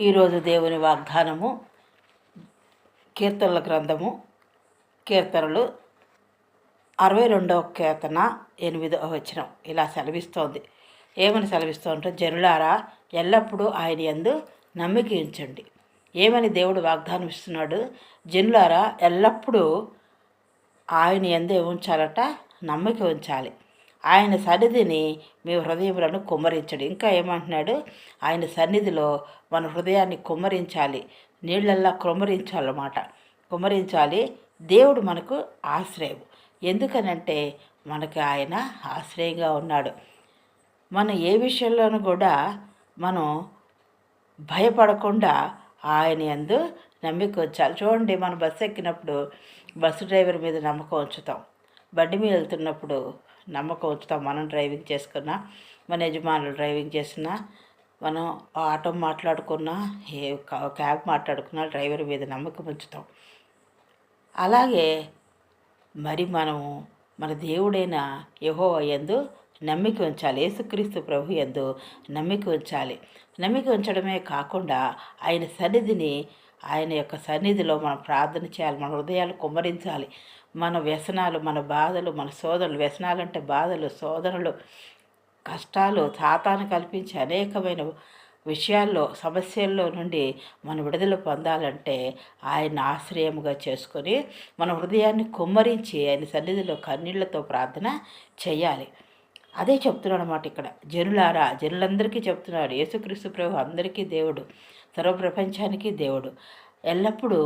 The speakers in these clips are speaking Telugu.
ఈరోజు దేవుని వాగ్దానము కీర్తనల గ్రంథము కీర్తనలు 62వ కీర్తన 8వ వచనం ఇలా సెలవిస్తోంది. ఏమని సెలవిస్తోంటే, జనులారా ఎల్లప్పుడూ ఆయన యందు నమ్మిక ఉంచండి. ఏమని దేవుడు వాగ్దానం ఇస్తున్నాడు? జనులారా ఎల్లప్పుడూ ఆయన యందే ఉంచాలట, నమ్మిక ఉంచాలి. ఆయన సన్నిధిని మీ హృదయములను కుమ్మరించడు. ఇంకా ఏమంటున్నాడు? ఆయన సన్నిధిలో మన హృదయాన్ని కుమ్మరించాలి, నీళ్ళల్లా కుమ్మరించాలన్నమాట. కుమ్మరించాలి. దేవుడు మనకు ఆశ్రయం. ఎందుకనంటే మనకి ఆయన ఆశ్రయంగా ఉన్నాడు. మనం ఏ విషయంలోనూ కూడా మనం భయపడకుండా ఆయన యందు నమ్మిక ఉంచాలి. చూడండి, మనం బస్సు ఎక్కినప్పుడు బస్సు డ్రైవర్ మీద నమ్మకం ఉంచుతాం. బండి మీద వెళ్తున్నప్పుడు నమ్మకం ఉంచుతాం. మనం డ్రైవింగ్ చేసుకున్నా, మన యజమానులు డ్రైవింగ్ చేసినా, మనం ఆటో మాట్లాడుకున్నా, క్యాబ్ మాట్లాడుకున్నా డ్రైవర్ మీద నమ్మకం ఉంచుతాం. అలాగే మరి మనము మన దేవుడైన యెహోవా యందు నమ్మిక ఉంచాలి. యేసుక్రీస్తు ప్రభు యందు నమ్మిక ఉంచాలి. నమ్మిక ఉంచడమే కాకుండా ఆయన యొక్క సన్నిధిలో మనం ప్రార్థన చేయాలి. మన హృదయాలు కుమ్మరించాలి. మన వ్యసనాలు, మన బాధలు, మన శోధనలు, వ్యసనాలు అంటే బాధలు, శోధనలు, కష్టాలు, సాతాను కల్పించే అనేకమైన విషయాల్లో, సమస్యల్లో నుండి మనం విడుదల పొందాలంటే ఆయన ఆశ్రయముగా చేసుకొని మన హృదయాన్ని కుమ్మరించి ఆయన సన్నిధిలో కన్నీళ్లతో ప్రార్థన చేయాలి. అదే చెప్తున్నాడు అన్నమాట ఇక్కడ. జనులారా, జనులందరికీ చెప్తున్నాడు. యేసుక్రీస్తు ప్రభు అందరికీ దేవుడు, సర్వప్రపంచానికి దేవుడు. ఎల్లప్పుడూ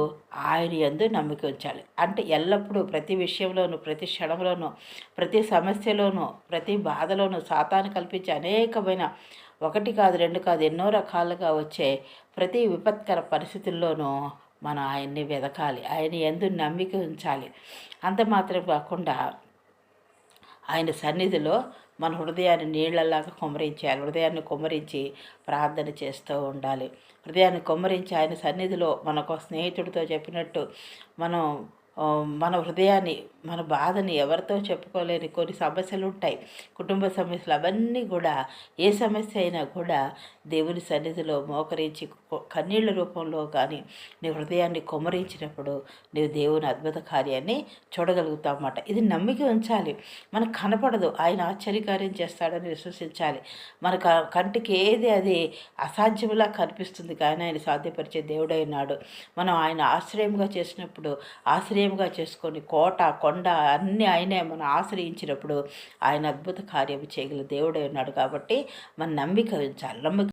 ఆయన యందు నమ్మిక ఉంచాలి. అంటే ఎల్లప్పుడూ ప్రతి విషయంలోనూ, ప్రతి క్షణంలోనూ, ప్రతి సమస్యలోనూ, ప్రతి బాధలోనూ సాతాను కల్పించే అనేకమైన, ఒకటి కాదు, రెండు కాదు, ఎన్నో రకాలుగా వచ్చే ప్రతి విపత్కర పరిస్థితుల్లోనూ మనం ఆయన్ని వెదకాలి. ఆయన యందు నమ్మిక ఉంచాలి. అంత మాత్రం కాకుండా ఆయన సన్నిధిలో మన హృదయాన్ని నీళ్లలాగా కుమ్మరించాలి. హృదయాన్ని కుమ్మరించి ప్రార్థన చేస్తూ ఉండాలి. హృదయాన్ని కుమ్మరించి ఆయన సన్నిధిలో మనకు స్నేహితుడితో చెప్పినట్టు మన హృదయాన్ని, మన బాధని ఎవరితో చెప్పుకోలేని కొన్ని సమస్యలు ఉంటాయి, కుటుంబ సమస్యలు. అవన్నీ కూడా, ఏ సమస్య అయినా కూడా దేవుని సన్నిధిలో మోకరించి కన్నీళ్ళ రూపంలో కానీ నీ హృదయాన్ని కుమ్మరించినప్పుడు నీవు దేవుని అద్భుత కార్యాన్ని చూడగలుగుతావు అన్నమాట. ఇది నమ్మిక ఉంచాలి. మనకు కనపడదు, ఆయన ఆశ్చర్యకార్యం చేస్తాడని విశ్వసించాలి. మన కంటికి ఏది అది అసాధ్యములా కనిపిస్తుంది, కానీ ఆయన సాధ్యపరిచే దేవుడై ఉన్నాడు. మనం ఆయన ఆశ్రయంగా చేసినప్పుడు, ఆశ్రయంగా చేసుకొని కోట, కొండ అన్నీ ఆయనే మనం ఆశ్రయించినప్పుడు ఆయన అద్భుత కార్యం చేయగల దేవుడై ఉన్నాడు. కాబట్టి మన నమ్మిక ఉంచాలి.